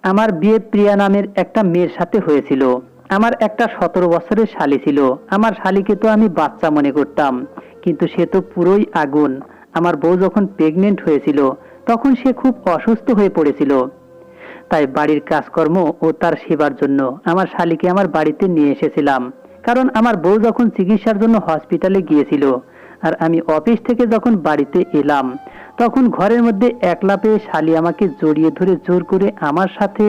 আমার বিয়ে প্রিয়া নামের একটা মেয়ের সাথে হয়েছিল। আমার একটা 17 বছরের শালী ছিল। আমার শালীকে তো আমি বাচ্চা মনে করতাম, কিন্তু সে তো পুরোই আগুন। আমার বউ যখন প্রেগনেন্ট হয়েছিল তখন সে খুব অসুস্থ হয়ে পড়েছিল। তাই বাড়ির কাজকর্ম ও তার সেবার জন্য আমার শালীকে আমার বাড়িতে নিয়ে এসেছিলাম। কারণ আমার বউ যখন চিকিৎসার জন্য হসপিটালে গিয়েছিল আর আমি অফিস থেকে যখন বাড়িতে এলাম, তখন ঘরের মধ্যে একলা পেয়ে শালী আমাকে জড়িয়ে ধরে জোর করে আমার সাথে।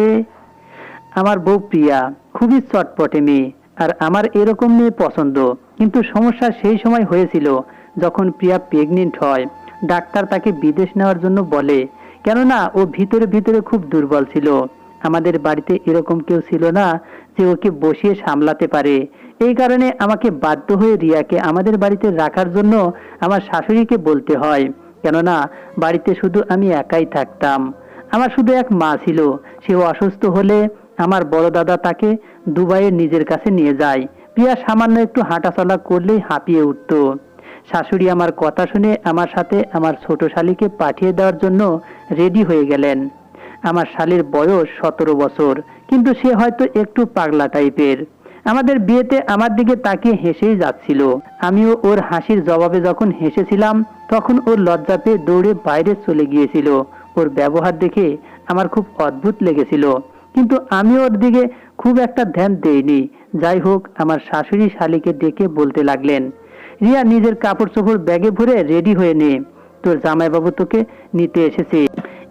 আমার বউ প্রিয়া খুবই চটপটে মেয়ে, আর আমার এরকম মেয়ে পছন্দ। কিন্তু সমস্যা সেই সময় হয়েছিল যখন প্রিয়া প্রেগনেন্ট হয়। ডাক্তার তাকে বিদেশ নেওয়ার জন্য বলে, কেননা ও ভিতরে ভিতরে খুব দুর্বল ছিল। আমাদের বাড়িতে এরকম কেউ ছিল না যে ওকে বসিয়ে সামলাতে পারে। এই কারণে আমাকে বাধ্য হয়ে রিয়াকে আমাদের বাড়িতে রাখার জন্য আমার শাশুড়িকে বলতে হয়। কেননা বাড়িতে শুধু আমি একাই থাকতাম। আমার শুধু এক মা ছিল। সে অসুস্থ হলে আমার বড় দাদা তাকে দুবাইয়ে নিজের কাছে নিয়ে যায়। প্রিয়া সামান্য একটু হাঁটাচলা করলেই হাঁপিয়ে উঠত। শাশুড়ি আমার কথা শুনে আমার সাথে আমার ছোট শালীকে পাঠিয়ে দেওয়ার জন্য রেডি হয়ে গেলেন। আমার শালীর বয়স 17 বছর, কিন্তু সে হয়তো একটু পাগলা টাইপের। আমাদের বিয়েতে আমার দিকে তাকিয়ে হেসেই যাচ্ছিল। আমিও ওর হাসির জবাবে যখন হেসেছিলাম, তখন ওর লজ্জা পেয়ে দৌড়ে বাইরে চলে গিয়েছিল। ওর ব্যবহার দেখে আমার খুব অদ্ভুত লেগেছিল, কিন্তু আমি ওর দিকে খুব একটা ধ্যান দেইনি। যাই হোক, আমার শাশুড়ি শালীকে ডেকে বলতে লাগলেন, রিয়া, নিজের কাপড় চোপড় ব্যাগে ভরে রেডি হয়ে নে, তোর জামাইবাবু তোকে নিতে এসেছে।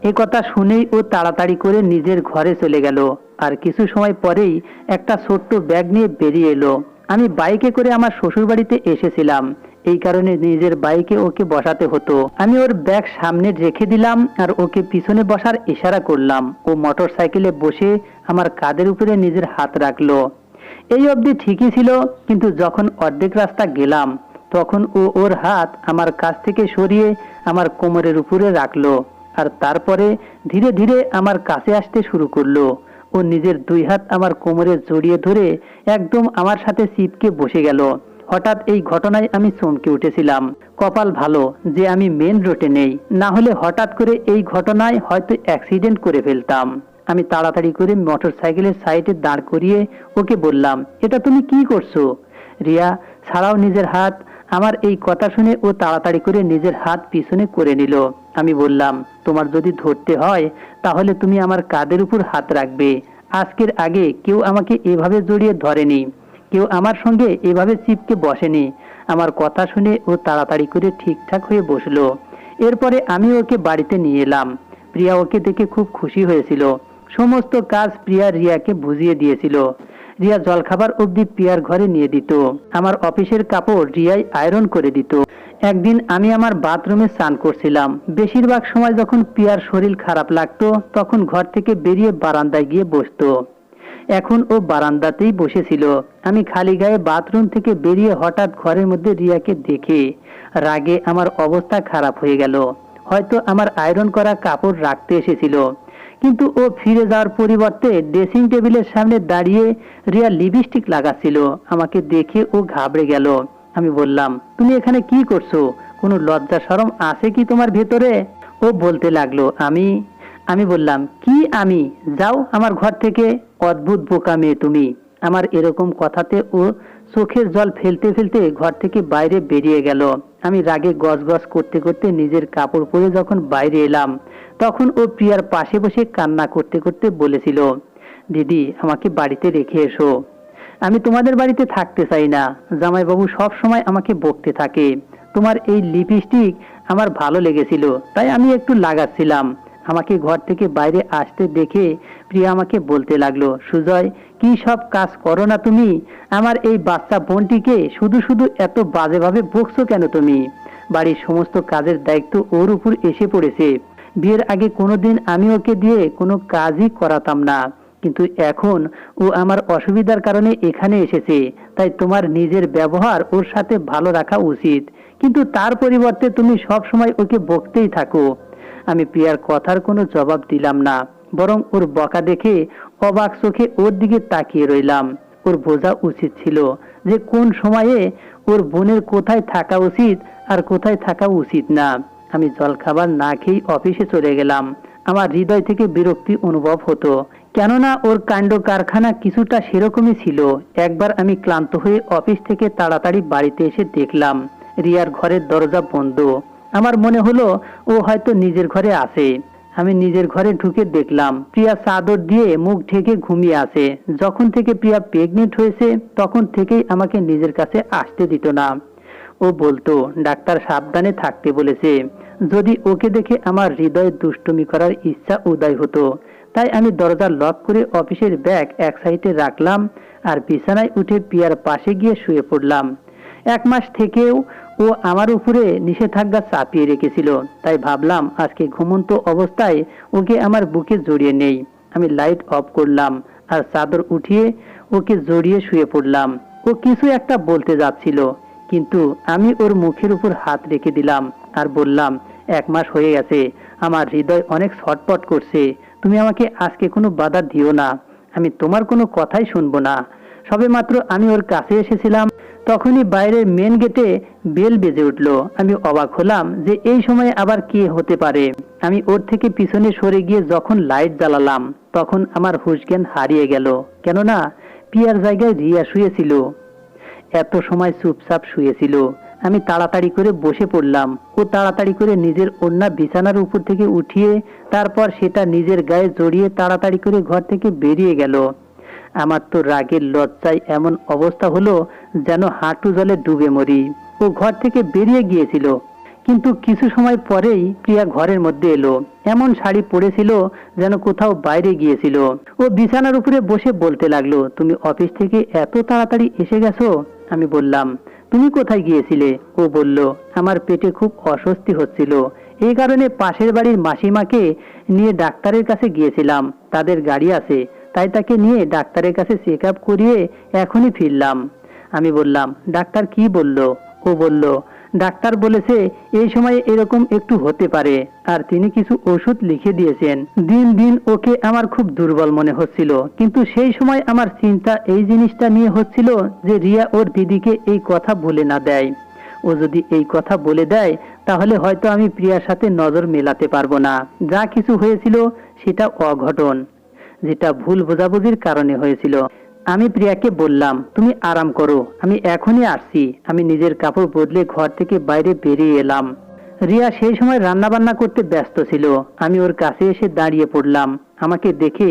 এ কথা শুনেই ও তাড়াতাড়ি করে নিজের ঘরে চলে গেল। আর কিছু সময় পরেই একটা ছোট্ট ব্যাগ নিয়ে বেরিয়ে এলো। আমি বাইকে করে আমার শ্বশুর বাড়িতে এসেছিলাম, এই কারণে নিজের বাইকে ওকে বসাতে হতো। আমি ওর ব্যাগ সামনে রেখে দিলাম আর ওকে পিছনে বসার ইশারা করলাম। ও মোটর সাইকেলে বসে আমার কাঁধের উপরে নিজের হাত রাখলো। এই অবধি ঠিকই ছিল, কিন্তু যখন অর্ধেক রাস্তা গেলাম তখন ও ওর হাত আমার কাছ থেকে সরিয়ে আমার কোমরের উপরে রাখলো। আর তারপরে ধীরে ধীরে আমার কাছে আসতে শুরু করলো। ও নিজের দুই হাত আমার কোমরে জড়িয়ে ধরে একদম আমার সাথে চিপকে বসে গেল। হঠাৎ এই ঘটনায় আমি চমকে উঠেছিলাম। কপাল ভালো যে আমি মেন রোডে নেই, না হলে হঠাৎ করে এই ঘটনায় হয়তো অ্যাক্সিডেন্ট করে ফেলতাম। আমি তাড়াতাড়ি করে মোটর সাইকেলের সাইডে দাঁড় করিয়ে ওকে বললাম, এটা তুমি কি করছো? রিয়া, ছাড়াও নিজের হাত। আমার এই কথা শুনে ও তাড়াতাড়ি করে নিজের হাত পিছনে করে নিল। আমি বললাম, তোমার যদি ধরতে হয় তাহলে তুমি আমার কাঁধের উপর হাত রাখবে। আজকের আগে কেউ আমাকে এভাবে জড়িয়ে ধরেনি, কেউ আমার সঙ্গে এভাবে চিপকে বসেনি। আমার কথা শুনে ও তাড়াতাড়ি করে ঠিকঠাক হয়ে বসলো। এরপরে আমি ওকে বাড়িতে নিয়ে এলাম। প্রিয়া ওকে দেখে খুব খুশি হয়েছিল। সমস্ত কাজ প্রিয়া রিয়াকে বুঝিয়ে দিয়েছিল। রিয়া জলখাবার অবধি প্রিয়ার ঘরে নিয়ে দিত। আমার অফিসের কাপড় রিয়াই আয়রন করে দিত। একদিন আমি আমার বাথরুমে স্নান করছিলাম। বেশিরভাগ সময় যখন প্রিয়ার শরীর খারাপ লাগতো তখন ঘর থেকে বেরিয়ে বারান্দায় গিয়ে বসতো। এখন ও বারান্দাতেই বসেছিল। আমি খালি গায়ে বাথরুম থেকে বেরিয়ে হঠাৎ ঘরের মধ্যে রিয়াকে দেখে রাগে আমার অবস্থা খারাপ হয়ে গেল। হয়তো আমার আয়রন করা কাপড় রাখতে এসেছিল, কিন্তু ও ফিরে যাওয়ার পরিবর্তে ড্রেসিং টেবিলের সামনে দাঁড়িয়ে রিয়া লিপস্টিক লাগাচ্ছিল। আমাকে দেখে ও ঘাবড়ে গেল। আমি বললাম, তুমি এখানে কি করছো? কোনো লজ্জা শরম আছে কি তোমার ভেতরে? ও বলতে লাগলো, আমি আমি বললাম, কি আমি? যাও আমার ঘর থেকে। অদ্ভুত বোকা মেয়ে তুমি। আমার এরকম কথাতে ও চোখের জল ফেলতে ফেলতে ঘর থেকে বাইরে বেরিয়ে গেল। আমি রাগে গজগজ করতে করতে নিজের কাপড় পরে যখন বাইরে এলাম, তখন ও প্রিয়ার পাশে বসে কান্না করতে করতে বলেছিল, দিদি, আমাকে বাড়িতে রেখে এসো। আমি তোমাদের বাড়িতে থাকতে চাই না। জামাইবাবু সব সময় আমাকে বকতে থাকে। তোমার এই লিপস্টিক আমার ভালো লেগেছিল, তাই আমি একটু লাগাচ্ছিলাম। আমাকে ঘর থেকে বাইরে আসতে দেখে প্রিয়া আমাকে বলতে লাগলো, সুজয়, কি সব কাজ করো না তুমি? আমার এই বাচ্চা বোনটিকে শুধু শুধু এত বাজেভাবে বকছো কেন তুমি? বাড়ির সমস্ত কাজের দায়িত্ব ওর উপর এসে পড়েছে। বিয়ের আগে কোনোদিন আমি ওকে দিয়ে কোনো কাজই করাতাম না, কিন্তু এখন ও আমার অসুবিধার কারণে এখানে এসেছে। তাই তোমার নিজের ব্যবহার ওর সাথে ভালো রাখা উচিত, কিন্তু তার পরিবর্তে তুমি সব সময় ওকে বকতেই থাকো। আমি প্রিয়ার কথার কোনো জবাব দিলাম না, বরং ওর বকা দেখে অবাক চোখে ওর দিকে তাকিয়ে রইলাম। ওর বোঝা উচিত ছিল যে কোন সময়ে ওর বোনের কোথায় থাকা উচিত আর কোথায় থাকা উচিত না। আমি জলখাবার না খেয়ে অফিসে চলে গেলাম। আমার হৃদয় থেকে বিরক্তি অনুভব হতো। কেননা ওর কাণ্ড কারখানা কিছুটা সেরকমই ছিল। একবার আমি ক্লান্ত হয়ে অফিস থেকে তাড়াতাড়ি বাড়িতে এসে দেখলাম রিয়ার ঘরের দরজা বন্ধ। আমার মনে হলো ও হয়তো নিজের ঘরে আছে। আমি নিজের ঘরে ঢুকে দেখলাম প্রিয়া চাদর দিয়ে মুখ ঢেকে ঘুমিয়ে আছে। যখন থেকে প্রিয়া প্রেগনেন্ট হয়েছে তখন থেকেই আমাকে নিজের কাছে আসতে দিত না। ও বলতো ডাক্তার সাবধানে থাকতে বলেছে, যদি ওকে দেখে আমার হৃদয়ে দুষ্টুমি করার ইচ্ছা উদয় হতো। তাই আমি দরজা লক করে অফিসের ব্যাগ এক সাইডে রাখলাম আর বিছানায় উঠে প্রিয়ার পাশে গিয়ে শুয়ে পড়লাম। 1 মাস থেকেও ও আমার উপরে নিষেধাজ্ঞা চাপিয়ে রেখেছিল, তাই ভাবলাম আজকে ঘুমন্ত অবস্থায় ওকে আমার বুকে জড়িয়ে নেই। আমি লাইট অফ করলাম আর চাদর উঠিয়ে ওকে জড়িয়ে শুয়ে পড়লাম। ও কিছু একটা বলতে যাচ্ছিল, কিন্তু আমি ওর মুখের উপর হাত রেখে দিলাম আর বললাম, 1 মাস হয়ে গেছে, আমার হৃদয় অনেক ছটফট করছে। তুমি আমাকে আজকে কোনো বাধা দিও না, আমি তোমার কোনো কথাই শুনবো না। সবেমাত্র আমি ওর কাছে এসেছিলাম, তখনই বাইরের মেন গেটে বেল বেজে উঠল। আমি অবাক হলাম যে এই সময়ে আবার কে হতে পারে। আমি ওর থেকে পিছনে সরে গিয়ে যখন লাইট জ্বালালাম তখন আমার হুঁশ জ্ঞান হারিয়ে গেল, কেননা প্রিয়ার জায়গায় রিয়া শুয়েছিল। এত সময় চুপচাপ শুয়েছিল। আমি তাড়াতাড়ি করে বসে পড়লাম। ও তাড়াতাড়ি করে নিজের ওড়না বিছানার উপর থেকে উঠিয়ে তারপর সেটা নিজের গায়ে জড়িয়ে তাড়াতাড়ি করে ঘর থেকে বেরিয়ে গেল। আমার তো রাগের লজ্জায় এমন অবস্থা হলো যেন হাঁটু জলে ডুবে মরি। ও ঘর থেকে বেরিয়ে গিয়েছিল, কিন্তু কিছু সময় পরেই প্রিয়া ঘরের মধ্যে এলো। এমন শাড়ি পরেছিল যেন কোথাও বাইরে গিয়েছিল। ও বিছানার উপরে বসে বলতে লাগলো, তুমি অফিস থেকে এত তাড়াতাড়ি এসে গেছো? আমি বললাম, তুমি কোথায় গিয়েছিলে? ও বলল, আমার পেটে খুব অস্বস্তি হচ্ছিল, এই কারণে পাশের বাড়ির মাসিমাকে নিয়ে ডাক্তারের কাছে গিয়েছিলাম। তাদের গাড়ি আছে, তাই তাকে নিয়ে ডাক্তারের কাছে চেক আপ করিয়ে এখনই ফিরলাম। আমি বললাম, ডাক্তার কি বলল? ও বলল, ডাক্তার বলেছে এই সময়ে এরকম একটু হতে পারে, আর তিনি কিছু ওষুধ লিখে দিয়েছেন। দিন দিন ওকে আমার খুব দুর্বল মনে হচ্ছিল, কিন্তু সেই সময় আমার চিন্তা এই জিনিসটা নিয়ে হচ্ছিল যে রিয়া ওর দিদিকে এই কথা বলে না দেয়। ও যদি এই কথা বলে দেয় তাহলে হয়তো আমি প্রিয়ার সাথে নজর মেলাতে পারবো না। যা কিছু হয়েছিল সেটা অঘটন, যেটা ভুল বোঝাবুঝির কারণে হয়েছিল। আমি প্রিয়াকে বললাম, তুমি আরাম করো, আমি এখনই আসছি। আমি নিজের কাপড় বদলে ঘর থেকে বাইরে বেরিয়ে এলাম। রিয়া সেই সময় রান্না বান্না করতে ব্যস্ত ছিল। আমি ওর কাছে এসে দাঁড়িয়ে পড়লাম। আমাকে দেখে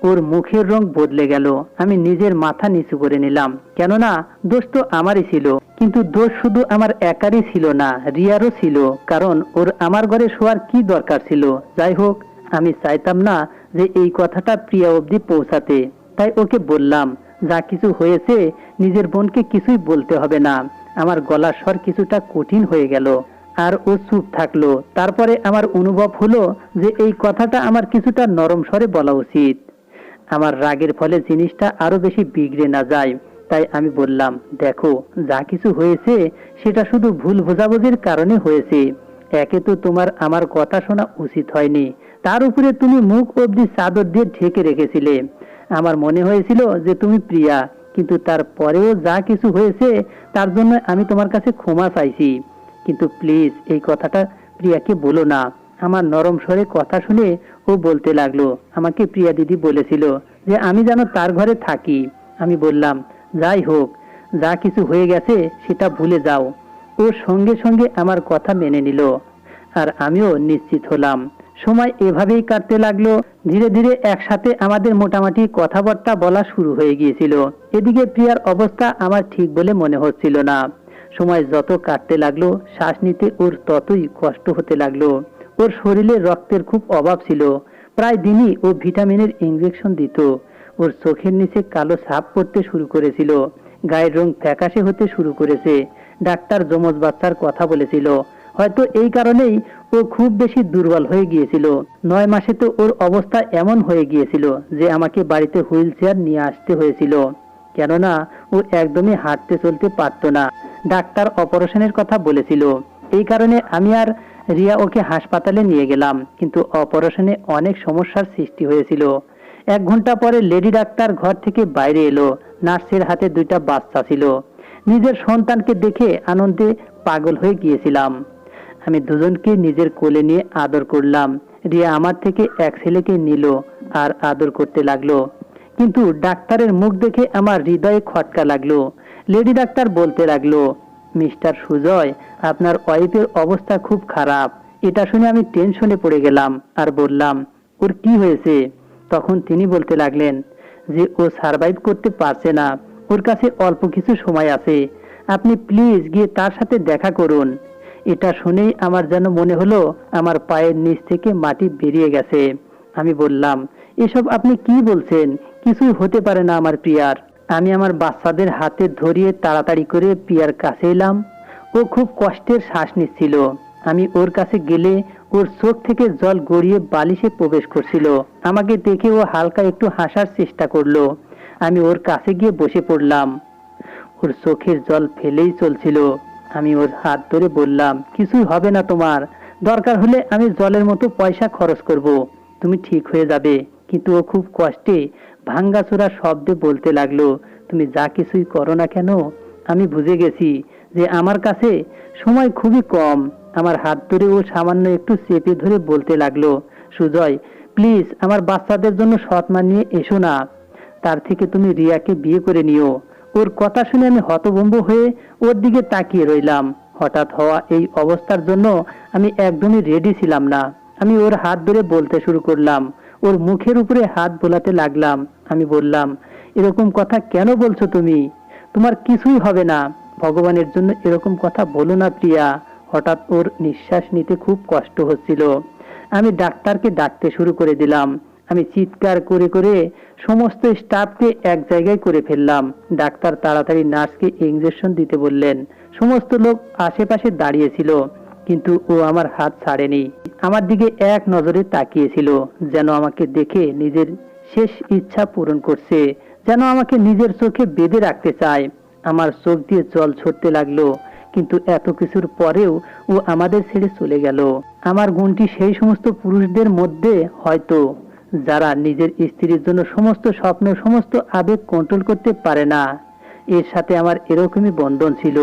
ওর মুখের রং বদলে গেল। আমি নিজের মাথা নিচু করে নিলাম, কেননা দোষ তো আমারই ছিল। কিন্তু দোষ শুধু আমার একারই ছিল না, রিয়ারও ছিল, কারণ ওর আমার ঘরে শোয়ার কি দরকার ছিল। যাই হোক, আমি চাইতাম না যে এই কথাটা প্রিয়া অবধি পৌঁছাতে। তাই ওকে বললাম, যা কিছু হয়েছে নিজের বোনকে কিছুই বলতে হবে না। আমার গলার স্বর কিছুটা কঠিন হয়ে গেল আর ও চুপ থাকলো। তারপরে আমার অনুভব হলো যে এই কথাটা আমার কিছুটা নরম স্বরে বলা উচিত, আমার রাগের ফলে জিনিসটা আরো বেশি বিগড়ে না যায়। তাই আমি বললাম, দেখো, যা কিছু হয়েছে সেটা শুধু ভুল বোঝাবুঝির কারণে হয়েছে। একে তো তোমার আমার কথা শোনা উচিত হয়নি, তার উপরে তুমি মুখ অবধি চাদর দিয়ে ঢেকে রেখেছিলে। আমার মনে হয়েছিল যে তুমি প্রিয়া, কিন্তু তারপরেও যা কিছু হয়েছে তার জন্য আমি তোমার কাছে ক্ষমা চাইছি। কিন্তু প্লিজ এই কথাটা প্রিয়াকে বলো না। আমার নরম স্বরে কথা শুনে ও বলতে লাগলো, আমাকে প্রিয়া দিদি বলেছিল যে আমি যেন তার ঘরে থাকি। আমি বললাম, যাই হোক, যা কিছু হয়ে গেছে সেটা ভুলে যাও। ও সঙ্গে সঙ্গে আমার কথা মেনে নিল আর আমিও নিশ্চিত হলাম। সময় এভাবেই কাটতে লাগলো। ধীরে ধীরে একসাথে আমাদের মোটামুটি কথাবার্তা বলা শুরু হয়ে গিয়েছিল। এদিকে প্রিয়ার অবস্থা আমার ঠিক বলে মনে হচ্ছিল না। সময় যত কাটতে লাগলো শ্বাস নিতে ওর ততই কষ্ট হতে লাগলো। ওর শরীরে রক্তের খুব অভাব ছিল। প্রায় দিনই ও ভিটামিনের ইনজেকশন দিত। ওর চোখের নিচে কালো ছাপ পড়তে শুরু করেছিল, গায়ের রং ফ্যাকাশে হতে শুরু করেছে। ডাক্তার যমজ বাচ্চার কথা বলেছিল। হয়তো এই কারণেই ও খুব বেশি দুর্বল হয়ে গিয়েছিল। 9 মাসে তো ওর অবস্থা এমন হয়ে গিয়েছিল যে আমাকে বাড়িতে হুইল চেয়ার নিয়ে আসতে হয়েছিল, কেননা ও একদমই হাঁটতে চলতে পারতো না। ডাক্তার অপারেশনের কথা বলেছিল। এই কারণে আমি আর রিয়া ওকে হাসপাতালে নিয়ে গেলাম, কিন্তু অপারেশনে অনেক সমস্যার সৃষ্টি হয়েছিল। 1 ঘন্টা পরে লেডি ডাক্তার ঘর থেকে বাইরে এলো। নার্সের হাতে 2টা বাচ্চা ছিল। নিজের সন্তানকে দেখে আনন্দে পাগল হয়ে গিয়েছিলাম। আমি দুজনকে নিজের কোলে নিয়ে আদর করলাম। রিয়া আমার থেকে এক ছেলেকে নিল আর আদর করতে লাগলো। কিন্তু ডাক্তারের মুখ দেখে আমার হৃদয়ে খটকা লাগলো। লেডি ডাক্তার বলতে লাগলো, মিস্টার সুজয়, আপনার ওয়াইফের অবস্থা খুব খারাপ। এটা শুনে আমি টেনশনে পড়ে গেলাম আর বললাম, ওর কি হয়েছে? তখন তিনি বলতে লাগলেন যে ও সার্ভাইভ করতে পারছে না, ওর কাছে অল্প কিছু সময় আছে, আপনি প্লিজ গিয়ে তার সাথে দেখা করুন। এটা শুনেই আমার যেন মনে হলো আমার পায়ের নিচ থেকে মাটি বেরিয়ে গেছে। আমি বললাম, এসব আপনি কি বলছেন? কিছুই হতে পারে না আমার প্রিয়ার। আমি আমার বাচ্চাদের হাতে ধরিয়ে তাড়াতাড়ি করে প্রিয়ার কাছে এলাম। ও খুব কষ্টের শ্বাস নিচ্ছিল। আমি ওর কাছে গেলে ওর চোখ থেকে জল গড়িয়ে বালিশে প্রবেশ করছিল। আমাকে দেখে ও হালকা একটু হাসার চেষ্টা করলো। আমি ওর কাছে গিয়ে বসে পড়লাম। ওর চোখের জল ফেলেই চলছিল। আমি ওর হাত ধরে বললাম, কিছুই হবে না তোমার, দরকার হলে আমি জলের মতো পয়সা খরচ করব, তুমি ঠিক হয়ে যাবে। কিন্তু ও খুব কষ্টে ভাঙ্গাচোরা শব্দে বলতে লাগলো, তুমি যা কিছুই করো না কেন, আমি বুঝে গেছি যে আমার কাছে সময় খুবই কম। আমার হাত ধরে ও সামান্য একটু চেপে ধরে বলতে লাগলো, সুজয় প্লিজ আমার বাচ্চাদের জন্য সৎ মা নিয়ে এসো না, তার থেকে তুমি রিয়াকে বিয়ে করে নিও। ওর কথা শুনে আমি হতভম্ব হয়ে ওর দিকে তাকিয়ে রইলাম। হঠাৎ হওয়া এই অবস্থার জন্য আমি একদমই রেডি ছিলাম না। আমি ওর হাত ধরে বলতে শুরু করলাম, ওর মুখের উপরে হাত বোলাতে লাগলাম। আমি বললাম, এরকম কথা কেন বলছো তুমি? তোমার কিছুই হবে না, ভগবানের জন্য এরকম কথা বলো না প্রিয়া। হঠাৎ ওর নিঃশ্বাস নিতে খুব কষ্ট হচ্ছিল। আমি ডাক্তারকে ডাকতে শুরু করে দিলাম। আমি চিৎকার করে করে সমস্ত স্টাফকে এক জায়গায় করে ফেললাম। ডাক্তার তাড়াতাড়ি নার্সকে ইনজেকশন দিতে বললেন। সমস্ত লোক আশেপাশে দাঁড়িয়েছিল, কিন্তু ও আমার হাত ছাড়েনি। আমার দিকে এক নজরে তাকিয়েছিল, যেন আমাকে দেখে নিজের শেষ ইচ্ছা পূরণ করছে, যেন আমাকে নিজের চোখে বেঁধে রাখতে চায়। আমার চোখ দিয়ে জল ছড়তে লাগলো। কিন্তু এত কিছুর পরেও ও আমাদের ছেড়ে চলে গেল। আমার গুণটি সেই সমস্ত পুরুষদের মধ্যে হয়তো যারা নিজের স্ত্রীর জন্য সমস্ত স্বপ্ন সমস্ত আবেগ কন্ট্রোল করতে পারে না। এর সাথে আমার এরকমই বন্ধন ছিল।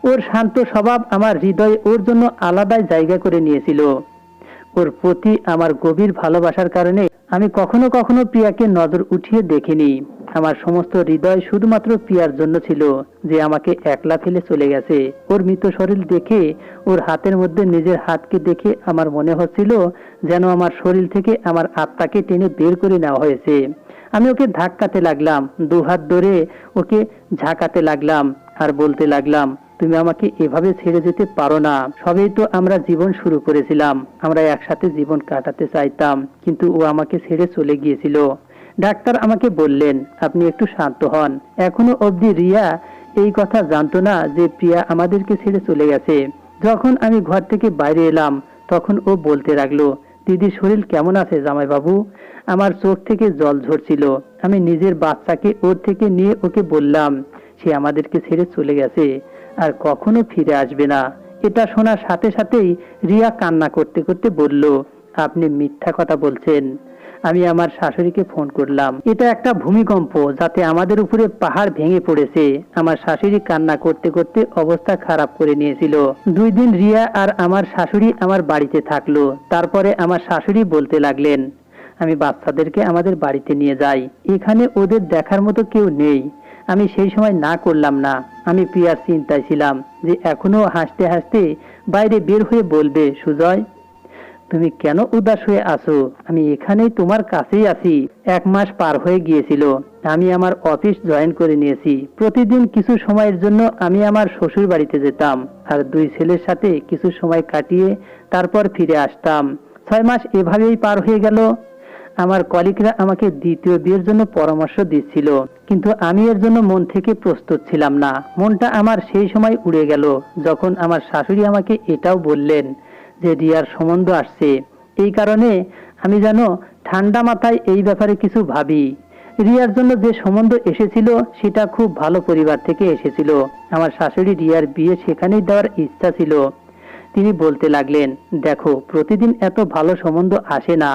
ওর শান্ত স্বভাব আমার হৃদয়ে ওর জন্য আলাদাই জায়গা করে নিয়েছিল। ওর প্রতি আমার গভীর ভালোবাসার কারণে আমি কখনো কখনো প্রিয়াকে নজর উঠিয়ে দেখিনি। আমার সমস্ত হৃদয় শুধুমাত্র প্রিয়ার জন্য ছিল, যে আমাকে একলা ফেলে চলে গেছে। ওর মৃত শরীর দেখে, ওর হাতের মধ্যে নিজের হাতকে দেখে আমার মনে হচ্ছিল যেন আমার শরীর থেকে আমার আত্মাকে টেনে বের করে নেওয়া হয়েছে। আমি ওকে ধাক্কাতে লাগলাম, দুহাত ধরে ওকে ঝাঁকাতে লাগলাম আর বলতে লাগলাম, তুমি আমাকে এভাবে ছেড়ে যেতে পারো না। সবেই তো আমরা জীবন শুরু করেছিলাম, আমরা একসাথে জীবন কাটাতে চাইতাম, কিন্তু ও আমাকে ছেড়ে চলে গিয়েছিল। ডাক্তার আমাকে বললেন, আপনি একটু শান্ত হন। এখনো অবধি রিয়া এই কথা জানতো না যে প্রিয়া আমাদেরকে ছেড়ে চলে গেছে। যখন আমি ঘর থেকে বাইরে এলাম, তখন ও বলতে লাগলো, দিদির শরীর কেমন আছে জামাইবাবু? আমার চোখ থেকে জল ঝরছিল। আমি নিজের বাচ্চাকে ওর থেকে নিয়ে ওকে বললাম, সে আমাদেরকে ছেড়ে চলে গেছে, আর কখনো ফিরে আসবে না। এটা শোনার সাথে সাথেই রিয়া কান্না করতে করতে বলল, আপনি মিথ্যা কথা বলছেন। আমি আমার শাশুড়িকে ফোন করলাম। এটা একটা ভূমিকম্প, যাতে আমাদের উপরে পাহাড় ভেঙে পড়েছে। আমার শাশুড়ি কান্না করতে করতে অবস্থা খারাপ করে নিয়েছিল। 2 দিন রিয়া আর আমার শাশুড়ি আমার বাড়িতে থাকলো। তারপরে আমার শাশুড়ি বলতে লাগলেন, আমি বাচ্চাদেরকে আমাদের বাড়িতে নিয়ে যাই, এখানে ওদের দেখার মতো কেউ নেই। আমি সেই সময় না করলাম না। আমি প্রিয়ার চিন্তায় ছিলাম যে এখনো হাসতে হাসতে বাইরে বের হয়ে বলবে, সুজয় তুমি কেন উদাস হয়ে আছো? আমি এখানেই তোমার কাছেই আছি। 1 মাস পার হয়ে গিয়েছিল। আমি আমার অফিস জয়েন করে নিয়েছি। প্রতিদিন কিছু সময়ের জন্য আমি আমার শ্বশুর বাড়িতে যেতাম আর 2 ছেলের সাথে কিছু সময় কাটিয়ে তারপর ফিরে আসতাম। 6 মাস এভাবেই পার হয়ে গেল। আমার কলিগরা আমাকে দ্বিতীয় বিয়ের জন্য পরামর্শ দিচ্ছিল, কিন্তু আমি এর জন্য মন থেকে প্রস্তুত ছিলাম না। মনটা আমার সেই সময় উড়ে গেল যখন আমার শাশুড়ি আমাকে এটাও বললেন যে রিয়ার সম্বন্ধ আসছে। এই কারণে আমি যেন ঠান্ডা মাথায় এই ব্যাপারে কিছু ভাবি। রিয়ার জন্য যে সম্বন্ধ এসেছিল সেটা খুব ভালো পরিবার থেকে এসেছিল। আমার শাশুড়ি রিয়ার বিয়ে সেখানেই দেওয়ার ইচ্ছা ছিল। তিনি বলতে লাগলেন, দেখো প্রতিদিন এত ভালো সম্বন্ধ আসে না,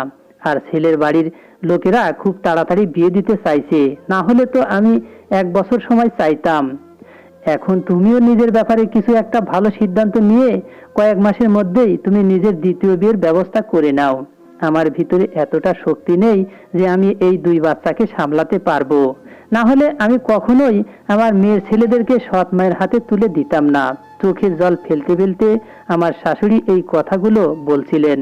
আর ছেলের বাড়ির লোকেরা খুব তাড়াতাড়ি বিয়ে দিতে চাইছে, না হলে তো আমি 1 বছর সময় চাইতাম। এখন তুমিও নিজের ব্যাপারে কিছু একটা ভালো সিদ্ধান্ত নিয়ে কয়েক মাসের মধ্যেই তুমি নিজের দ্বিতীয় বিয়ের ব্যবস্থা করে নাও। আমার ভিতরে এতটা শক্তি নেই যে আমি এই দুই বাচ্চাকে সামলাতে পারবো। না হলে আমি কখনোই আমার মেয়ের ছেলেদেরকে সৎ মায়ের হাতে তুলে দিতাম না। চোখের জল ফেলতে ফেলতে আমার শাশুড়ি এই কথাগুলো বলছিলেন,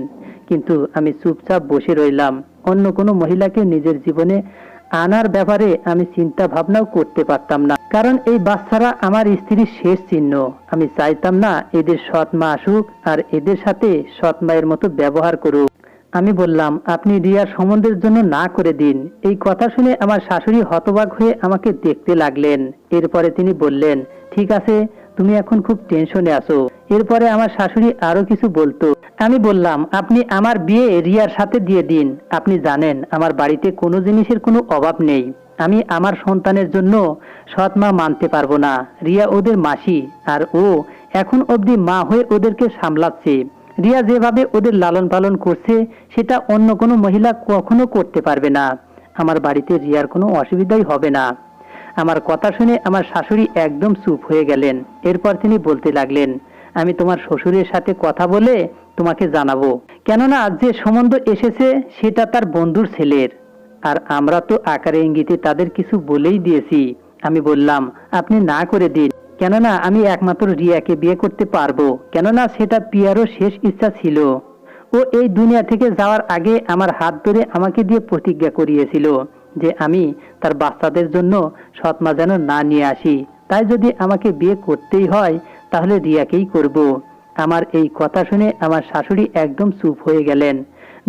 কিন্তু আমি চুপচাপ বসে রইলাম। অন্য কোনো মহিলাকে নিজের জীবনে আনার ব্যাপারে আমি চিন্তা ভাবনাও করতে পারতাম না, কারণ এই বাচ্চারা আমার স্ত্রীর শেষ চিহ্ন। আমি চাইতাম না এদের সৎ মা আসুক আর এদের সাথে সৎ মায়ের মতো ব্যবহার করুক। আমি বললাম, আপনি রিয়ার সম্বন্ধের জন্য না করে দিন। এই কথা শুনে আমার শাশুড়ি হতবাক হয়ে আমাকে দেখতে লাগলেন। এরপরে তিনি বললেন, ঠিক আছে, তুমি এখন খুব টেনশনে আছো। এরপরে আমার শাশুড়ি আরো কিছু বলতো। আমি বললাম, আপনি আমার বিয়ে রিয়ার সাথে দিয়ে দিন। আপনি জানেন আমার বাড়িতে কোনো জিনিসের কোনো অভাব নেই। আমি আমার সন্তানের জন্য সৎ মা মানতে পারবো না। রিয়া ওদের মাসি, আর ও এখন অবধি মা হয়ে ওদেরকে সামলাচ্ছে। রিয়া যেভাবে ওদের লালন পালন করছে সেটা অন্য কোনো মহিলা কখনো করতে পারবে না। আমার বাড়িতে রিয়ার কোনো অসুবিধাই হবে না। আমার কথা শুনে আমার শাশুড়ি একদম চুপ হয়ে গেলেন। এরপর তিনি বলতে লাগলেন, আমি তোমার শ্বশুরের সাথে কথা বলে তোমাকে জানাবো। কেননা যে সম্বন্ধ এসেছে সেটা তার বন্ধুর ছেলের, আর আমরা তো আকারে ইঙ্গিতে তাদের কিছু বলেই দিয়েছি। আমি বললাম, আপনি না করে দিন, কেননা আমি একমাত্র রিয়াকে বিয়ে করতে পারবো। কেননা সেটা পিয়ারও শেষ ইচ্ছা ছিল। ও এই দুনিয়া থেকে যাওয়ার আগে আমার হাত ধরে আমাকে দিয়ে প্রতিজ্ঞা করিয়েছিল যে আমি তার বাচ্চাদের জন্য সৎ মা যেন না নিয়ে আসি। তাই যদি আমাকে বিয়ে করতেই হয় তাহলে রিয়াকেই করব। আমার এই কথা শুনে আমার শাশুড়ি একদম চুপ হয়ে গেলেন।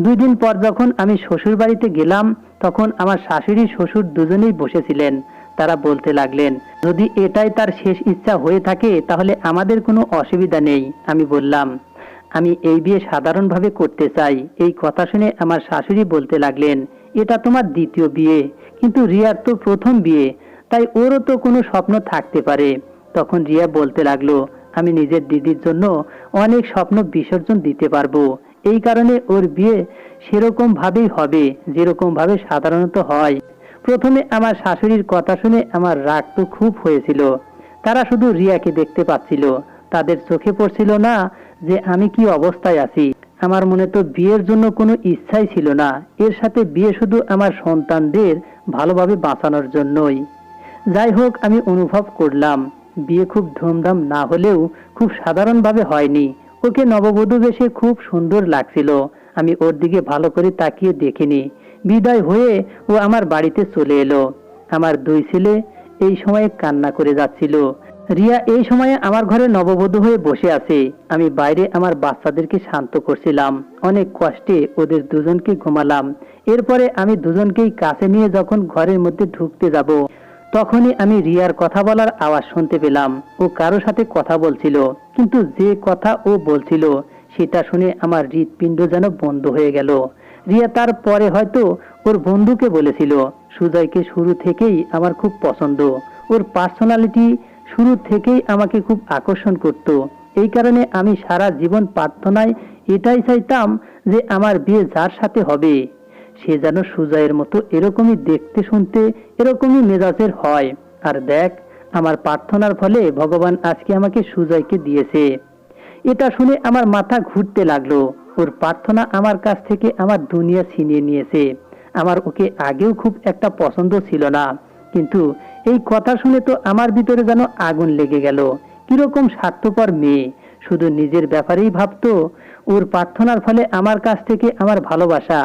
2 দিন পর যখন আমি শ্বশুর বাড়িতে গেলাম, তখন আমার শাশুড়ি শ্বশুর দুজনেই বসেছিলেন। তারা বলতে লাগলেন, যদি এটাই তার শেষ ইচ্ছা হয়ে থাকে তাহলে আমাদের কোনো অসুবিধা নেই। আমি বললাম, আমি এই বিয়ে সাধারণভাবে করতে চাই। এই কথা শুনে আমার শাশুড়ি বলতে লাগলেন, এটা তোমার দ্বিতীয় বিয়ে, কিন্তু রিয়ার তো প্রথম বিয়ে, তাই ওরও তো কোনো স্বপ্ন থাকতে পারে। তখন রিয়া বলতে লাগলো, আমি নিজের দিদির জন্য অনেক স্বপ্ন বিসর্জন দিতে পারবো। এই কারণে ওর বিয়ে সেরকম ভাবেই হবে যেরকম ভাবে সাধারণত হয়। প্রথমে আমার শাশুড়ির কথা শুনে আমার রাগ তো খুব হয়েছিল। তারা শুধু রিয়াকে দেখতে পাচ্ছিল, তাদের চোখে পড়ছিল না যে আমি কি অবস্থায় আছি। আমার মনে তো বিয়ের জন্য কোনো ইচ্ছাই ছিল না। এর সাথে বিয়ে শুধু আমার সন্তানদের ভালোভাবে বাঁচানোর জন্যই। যাই হোক, আমি অনুভব করলাম বিয়ে খুব ধুমধাম না হলেও খুব সাধারণভাবে হয়নি। ওকে নববধূ বেশে খুব সুন্দর লাগছিল। আমি ওর দিকে ভালো করে তাকিয়ে দেখিনি। বিদায় হয়ে ও আমার বাড়িতে চলে এলো। আমার 2 ছেলে এই সময়ে কান্না করে যাচ্ছিল। রিয়া এই সময়ে আমার ঘরে নববধূ হয়ে বসে আছে। আমি বাইরে আমার বাচ্চাদেরকে শান্ত করছিলাম। অনেক কষ্টে ওদের দুজনকে ঘুমালাম। এরপরে আমি দুজনকেই কাছে নিয়ে যখন ঘরের মধ্যে ঢুকতে যাব, তখনই আমি রিয়ার কথা বলার আওয়াজ শুনতে পেলাম। ও কারো সাথে কথা বলছিল, কিন্তু যে কথা ও বলছিল সেটা শুনে আমার হৃৎপিণ্ড যেন বন্ধ হয়ে গেল। রিয়া তার পরে হয়তো ওর বন্ধুকে বলেছিল, সুজয়কে শুরু থেকেই আমার খুব পছন্দ। ওর পার্সোনালিটি শুরু থেকেই আমাকে খুব আকর্ষণ করত। এই কারণে আমি সারা জীবন প্রার্থনায় এটাই চাইতাম যে আমার বিয়ে যার সাথে হবে সে যেন সুজয়ের মতো এরকমই দেখতে শুনতে এরকমই মেজাজের হয়। আর দেখ, আমার প্রার্থনার ফলে ভগবান আজকে আমাকে সুজয়কে দিয়েছে। এটা শুনে আমার মাথা ঘুরতে লাগলো। ওর প্রার্থনা আমার কাছ থেকে আমার দুনিয়া ছিনিয়ে নিয়েছে। আমার ওকে আগেও খুব একটা পছন্দ ছিল না, কিন্তু এই কথা শুনে তো আমার ভিতরে যেন আগুন লেগে গেল। কিরকম স্বার্থপর মেয়ে, শুধু নিজের ব্যাপারেই ভাবতো। ওর প্রার্থনার ফলে আমার কাছ থেকে আমার ভালোবাসা,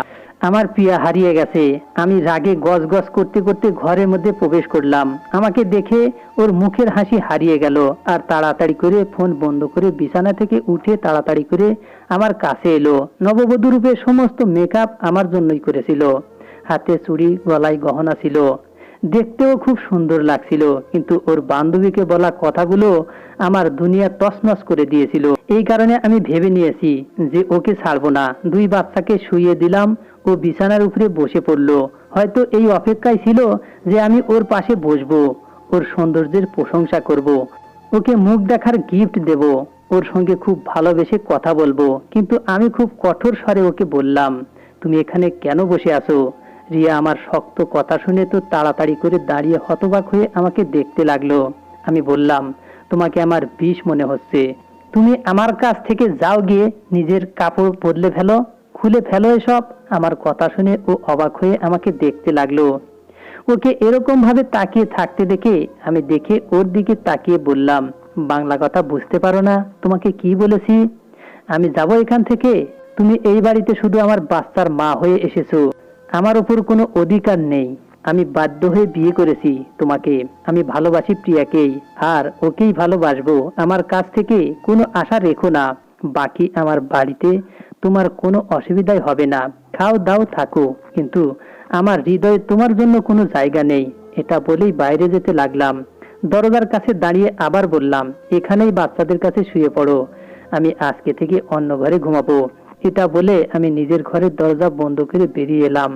আমার প্রিয়া হারিয়ে গেছে। আমি রাগে গজ গজ করতে করতে ঘরের মধ্যে প্রবেশ করলাম। আমাকে দেখে ওর মুখের হাসি হারিয়ে গেল, আর তাড়াতাড়ি করে ফোন বন্ধ করে বিছানা থেকে উঠে তাড়াতাড়ি করে আমার কাছে এলো। নববধূ রূপে সমস্ত মেকআপ আমার জন্যই করেছিল। হাতে চুড়ি, গলায় গহনা ছিল, দেখতেও খুব সুন্দর লাগছিল। কিন্তু ওর বান্ধবীকে বলা কথাগুলো আমার দুনিয়া তছনছ করে দিয়েছিল। এই কারণে আমি ভেবে নিয়েছি যে ওকে ছাড়বো না। 2 বাচ্চাকে শুইয়ে দিলাম, ও বিছানার উপরে বসে পড়লো। হয়তো এই অপেক্ষায় ছিল যে আমি ওর পাশে বসবো, ওর সৌন্দর্যের প্রশংসা করব, ওকে মুখ দেখার গিফট দেব, ওর সঙ্গে খুব ভালোবেসে কথা বলবো। কিন্তু আমি খুব কঠোর স্বরে ওকে বললাম, তুমি এখানে কেন বসে আছো? রিয়া আমার শক্ত কথা শুনে তো তাড়াতাড়ি করে দাঁড়িয়ে হতবাক হয়ে আমাকে দেখতে লাগলো। আমি বললাম, তোমাকে আমার বিষ মনে হচ্ছে। তুমি আমার কাছ থেকে যাও, গিয়ে নিজের কাপড় বদলে ফেলো, খুলে ফেলো এসব। আমার কথা শুনে ও অবাক হয়ে আমাকে দেখতে লাগলো। ওকে এরকম ভাবে তাকিয়ে থাকতে দেখে আমি ওর দিকে তাকিয়ে বললাম, বাংলা কথা বুঝতে পারো না? তোমাকে কি বলেছি? আমি যাব এখান থেকে? তুমি এই বাড়িতে শুধু আমার বাচ্চার মা হয়ে এসেছো, আমার উপর কোনো অধিকার নেই। আমি বাধ্য হয়ে বিয়ে করেছি তোমাকে। আমি ভালোবাসি প্রিয়াকেই, আর ওকেই ভালোবাসবো। আমার কাছ থেকে কোনো আশা রেখো না। বাকি আমার বাড়িতে তোমার কোনো অসুবিধাই হবে না। খাও দাও থাকো, কিন্তু আমার হৃদয়ে তোমার জন্য কোনো জায়গা নেই। এটা বলেই বাইরে যেতে লাগলাম। দরজার কাছে দাঁড়িয়ে আবার বললাম, এখানেই বাচ্চাদের কাছে শুয়ে পড়ো। আমি আজকে থেকে অন্য ঘরে ঘুমাবো। এটা বলে আমি নিজের ঘরের দরজা বন্ধ করে বেরিয়ে এলাম।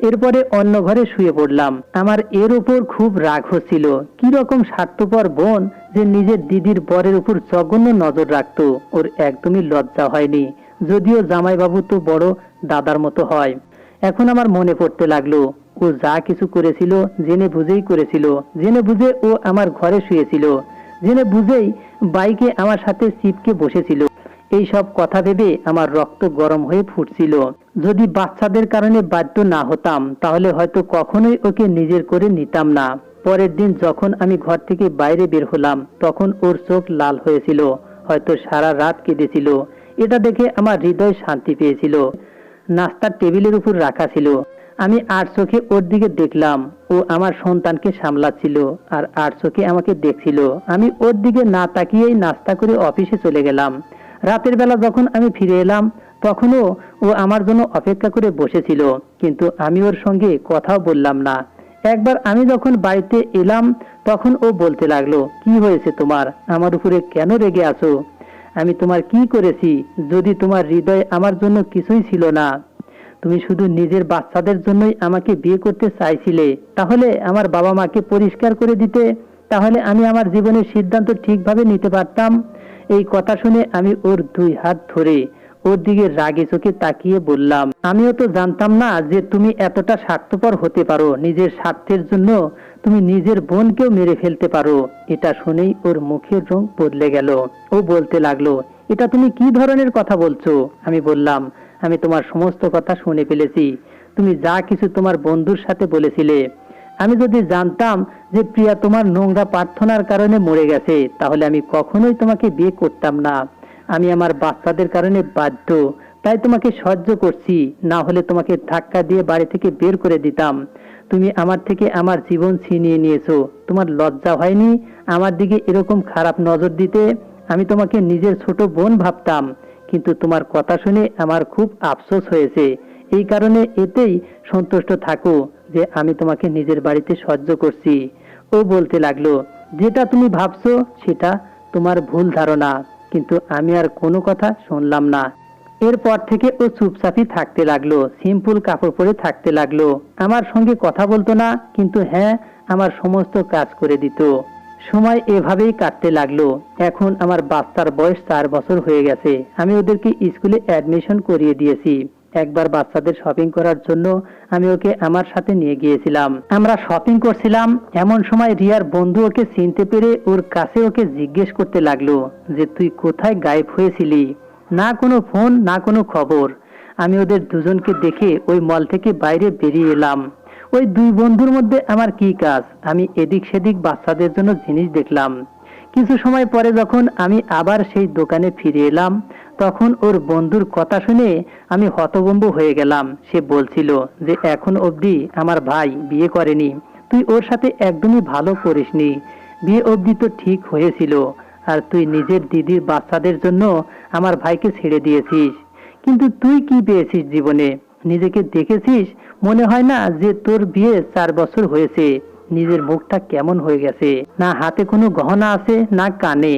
এরপরে অন্য ঘরে শুয়ে পড়লাম। আমার এর উপর খুব রাগ হচ্ছিল। কি রকম স্বার্থপর বোন যে নিজের দিদির বরের উপর জঘন্য নজর রাখতো, ওর একদমই লজ্জা হয়নি। যদিও জামাইবাবু তো বড় দাদার মতো হয়। এখন আমার মনে পড়তে লাগলো, ও যা কিছু করেছিল জেনে বুঝেই করেছিল। জেনে বুঝে ও আমার ঘরে শুয়েছিল, জেনে বুঝেই বাইকে আমার সাথে চিপকে বসেছিল। এই সব কথা ভেবে আমার রক্ত গরম হয়ে ফুটছিল। যদি বাচ্চাদের কারণে বাধ্য না হতাম, তাহলে হয়তো কখনোই ওকে নিজের করে নিতাম না। পরের দিন যখন আমি ঘর থেকে বাইরে বের হলাম, তখন ওর চোখ লাল হয়েছিল, হয়তো সারা রাত কেঁদেছিল। এটা দেখে আমার হৃদয় শান্তি পেয়েছিল। নাস্তার টেবিলের উপর রাখা ছিল। আমি আর চোখে ওর দিকে দেখলাম। ও আমার সন্তানকে সামলাচ্ছিল আর চোখে আমাকে দেখছিল। আমি ওর দিকে না তাকিয়েই নাস্তা করে অফিসে চলে গেলাম। রাতের বেলা যখন আমি ফিরে এলাম, তখনও ও আমার জন্য অপেক্ষা করে বসেছিল, কিন্তু আমি ওর সঙ্গে কথাও বললাম না। একবার আমি যখন বাড়িতে এলাম, তখন ও বলতে লাগলো, কি হয়েছে তোমার? আমার উপরে কেন রেগে আছো? আমি তোমার কি করেছি? যদি তোমার হৃদয়ে আমার জন্য কিছুই ছিল না, তুমি শুধু নিজের বাচ্চাদের জন্যই আমাকে বিয়ে করতে চাইছিলে, তাহলে আমার বাবা মাকে পরিষ্কার করে দিতে, তাহলে আমি আমার জীবনের সিদ্ধান্ত ঠিকভাবে নিতে পারতাম। এই কথা শুনে আমি ওর দুই হাত ধরে ওর দিকে রাগে চোখে তাকিয়ে বললাম, আমিও তো জানতাম না যে তুমি এতটা স্বার্থপর হতে পারো। নিজের স্বার্থের জন্য তুমি নিজের বোনকেও মেরে ফেলতে পারো। এটা শুনেই ওর মুখের রং বদলে গেল। ও বলতে লাগলো, এটা তুমি কি ধরনের কথা বলছো? আমি বললাম, আমি তোমার সমস্ত কথা শুনে ফেলেছি। তুমি যা কিছু তোমার বন্ধুর সাথে বলেছিলে। আমি যদি জানতাম যে প্রিয়া তোমার নোংরা প্রার্থনার কারণে মরে গেছে, তাহলে আমি কখনোই তোমাকে বিয়ে করতাম না। আমি আমার বাচ্চাদের কারণে বাধ্য, তাই তোমাকে সহ্য করছি। না হলে তোমাকে ধাক্কা দিয়ে বাড়ি থেকে বের করে দিতাম। তুমি আমার থেকে আমার জীবন ছিনিয়ে নিয়েছো। তোমার লজ্জা হয়নি আমার দিকে এরকম খারাপ নজর দিতে? আমি তোমাকে নিজের ছোট বোন ভাবতাম, কিন্তু তোমার কথা শুনে আমার খুব আফসোস হয়েছে। এই কারণে এতেই সন্তুষ্ট থাকো যে আমি তোমাকে নিজের বাড়িতে সহ্য করছি। ও বলতে লাগলো, যেটা তুমি ভাবছো সেটা তোমার ভুল ধারণা। কিন্তু আমি আর কোনো কথা শুনলাম না। এরপর থেকে ও চুপচাপই থাকতে লাগলো, সিম্পল কাপড় পরে থাকতে লাগলো। আমার সঙ্গে কথা বলতো না, কিন্তু হ্যাঁ, আমার সমস্ত কাজ করে দিত। সময় এভাবেই কাটতে লাগলো। এখন আমার বাচ্চার বয়স 4 বছর হয়ে গেছে। আমি ওদেরকে স্কুলে অ্যাডমিশন করিয়ে দিয়েছি। একবার বাচ্চাদের শপিং করার জন্য আমি ওকে আমার সাথে নিয়ে গিয়েছিলাম। আমরা শপিং করছিলাম, এমন সময় রিয়ার বন্ধু ওকে চিনতে পেরে ওর কাছে ওকে জিজ্ঞেস করতে লাগলো যে তুই কোথায় গায়েব হয়েছিলি? না কোনো ফোন, না কোনো খবর। আমি ওদের দুজনকে দেখে ওই মল থেকে বাইরে বেরিয়ে এলাম। ওই দুই বন্ধুর মধ্যে আমার কি কাজ? আমি এদিক সেদিক বাচ্চাদের জন্য জিনিস দেখলাম। কিছু সময় পরে যখন আমি আবার সেই দোকানে ফিরে এলাম, তখন ওর বন্ধুর কথা শুনে আমি হতভম্ব হয়ে গেলাম। সে বলছিল যে এখন অবধি আমার ভাই বিয়ে করেনি, তুই ওর সাথে একদমই ভালো করিসনি। বিয়ে অবধি তো ঠিক হয়েছিল, আর তুই নিজের দিদির বাচ্চাদের জন্য আমার ভাইকে ছেড়ে দিয়েছিস। কিন্তু তুই কি পেয়েছিস জীবনে? নিজেকে দেখেছিস? মনে হয় না যে তোর বিয়ে 4 বছর হয়েছে? নিজের মুখটা কেমন হয়ে গেছে? না হাতে কোনো গহনা আছে, না কানে,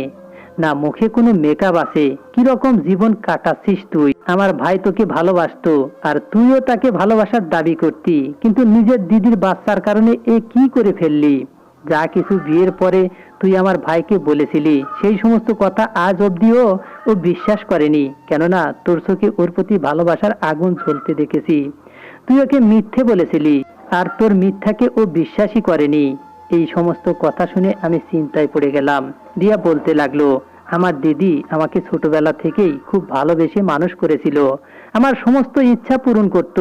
না মুখে কোনো মেকআপ আছে। কিরকম জীবন কাটাচ্ছিস তুই? আমার ভাই তোকে ভালোবাসতো, আর তুইও তাকে ভালোবাসার দাবি করতি, কিন্তু নিজের দিদির বাচ্চার কারণে এ কি করে ফেললি? যা কিছু বিয়ের পরে তুই আমার ভাইকে বলেছিলি, সেই সমস্ত কথা আজ অব্দিও ও বিশ্বাস করেনি। কেননা তোর চোখে ওর প্রতি ভালোবাসার আগুন জ্বলতে দেখেছি। তুই ওকে মিথ্যে বলেছিলি, আর তোর মিথ্যাকে ও বিশ্বাসই করেনি। এই সমস্ত কথা শুনে আমি চিন্তায় পড়ে গেলাম। রিয়া বলতে লাগলো, আমার দিদি আমাকে ছোটবেলা থেকেই খুব ভালোবেসে মানুষ করেছিল। আমার সমস্ত ইচ্ছা পূরণ করত,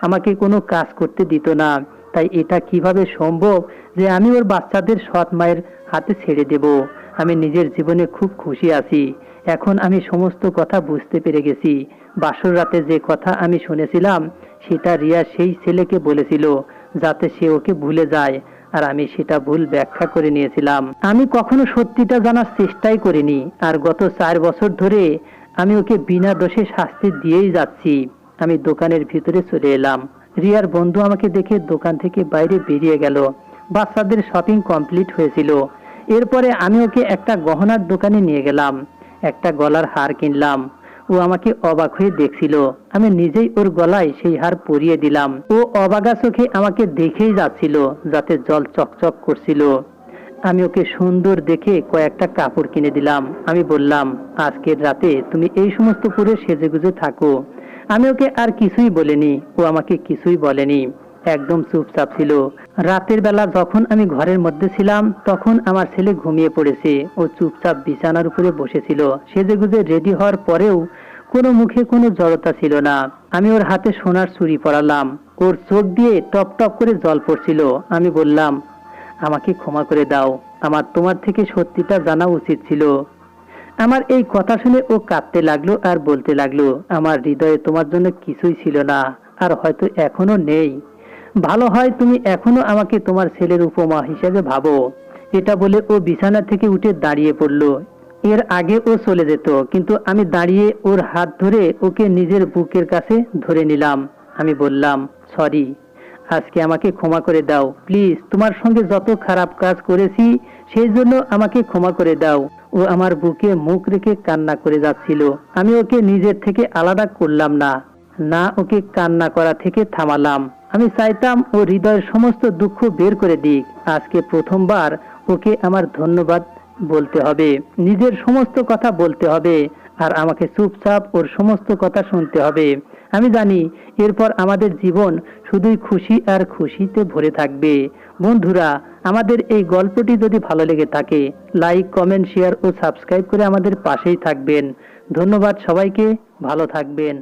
আমাকে কোনো কাজ করতে দিত না। তাই এটা কিভাবে সম্ভব যে আমি ওর বাচ্চাদের সৎ মায়ের হাতে ছেড়ে দেব? আমি নিজের জীবনে খুব খুশি আছি। এখন আমি সমস্ত কথা বুঝতে পেরে গেছি। বাসর রাতে যে কথা আমি শুনেছিলাম সেটা রিয়া সেই ছেলেকে বলেছিল যাতে সে ওকে ভুলে যায়, আর আমি সেটা ভুল ব্যাখ্যা করে নিয়েছিলাম। আমি কখনো সত্যিটা জানার চেষ্টাই করিনি, আর গত 4 বছর ধরে আমি ওকে বিনা দোষে শাস্তি দিয়েই যাচ্ছি। আমি দোকানের ভিতরে চলে এলাম। রিয়ার বন্ধু আমাকে দেখে দোকান থেকে বাইরে বেরিয়ে গেল। বাচ্চাদের শপিং কমপ্লিট হয়েছিল। এরপরে আমি ওকে একটা গহনার দোকানে নিয়ে গেলাম। একটা গলার হার কিনলাম। ও আমাকে অবাক হয়ে দেখছিল। আমি নিজেই ওর গলায় সেই হার পরিয়ে দিলাম। ও অবাগা চোখে আমাকে দেখেই যাচ্ছিল, যাতে জল চকচক করছিল। আমি ওকে সুন্দর দেখে কয়েকটা কাপড় কিনে দিলাম। আমি বললাম, আজকের রাতে তুমি এই সমস্ত পরে সেজেগুজে থাকো। আমি ওকে আর কিছুই বলিনি, ও আমাকে কিছুই বলেনি, একদম চুপচাপ ছিল। রাতের বেলা যখন আমি ঘরের মধ্যে ছিলাম তখন আমার ছেলে ঘুমিয়ে পড়েছে। ও চুপচাপ বিছানার উপরে বসেছিল। সেজেগুজে রেডি হওয়ার পরেও কোনো মুখে কোনো জড়তা ছিল না। আমি ওর হাতে সোনার চুড়ি পরালাম। ওর চোখ দিয়ে টপ টপ করে জল পড়ছিল। আমি বললাম, আমাকে ক্ষমা করে দাও, আমার তোমার থেকে সত্যিটা জানা উচিত ছিল। আমার এই কথা শুনে ও কাঁদতে লাগলো আর বলতে লাগলো, আমার হৃদয়ে তোমার জন্য কিছুই ছিল না, আর হয়তো এখনো নেই। ভালো হয় তুমি এখনো আমাকে তোমার ছেলের উপমা হিসেবে ভাবো। এটা বলে ও বিছানা থেকে উঠে দাঁড়িয়ে পড়লো। এর আগে ও চলে যেত, কিন্তু আমি দাঁড়িয়ে ওর হাত ধরে ওকে নিজের বুকের কাছে ধরে নিলাম। আমি বললাম, সরি, আজকে আমাকে ক্ষমা করে দাও প্লিজ। তোমার সঙ্গে যত খারাপ কাজ করেছি সেই জন্য আমাকে ক্ষমা করে দাও। ও আমার বুকে মুখ রেখে কান্না করে যাচ্ছিল। আমি ওকে নিজের থেকে আলাদা করলাম না, না ওকে কান্না করা থেকে থামালাম। আমি চাইতাম ও হৃদয়ের সমস্ত দুঃখ বের করে দিক। আজকে প্রথমবার ওকে আমার ধন্যবাদ বলতে হবে, নিজের সমস্ত কথা বলতে হবে, আর আমাকে চুপচাপ ওর সমস্ত কথা শুনতে হবে। আমি জানি এরপর আমাদের জীবন শুধুই খুশি আর খুশিতে ভরে থাকবে। বন্ধুরা, আমাদের এই গল্পটি যদি ভালো লেগে থাকে, লাইক, কমেন্ট, শেয়ার ও সাবস্ক্রাইব করে আমাদের পাশেই থাকবেন। ধন্যবাদ সবাইকে, ভালো থাকবেন।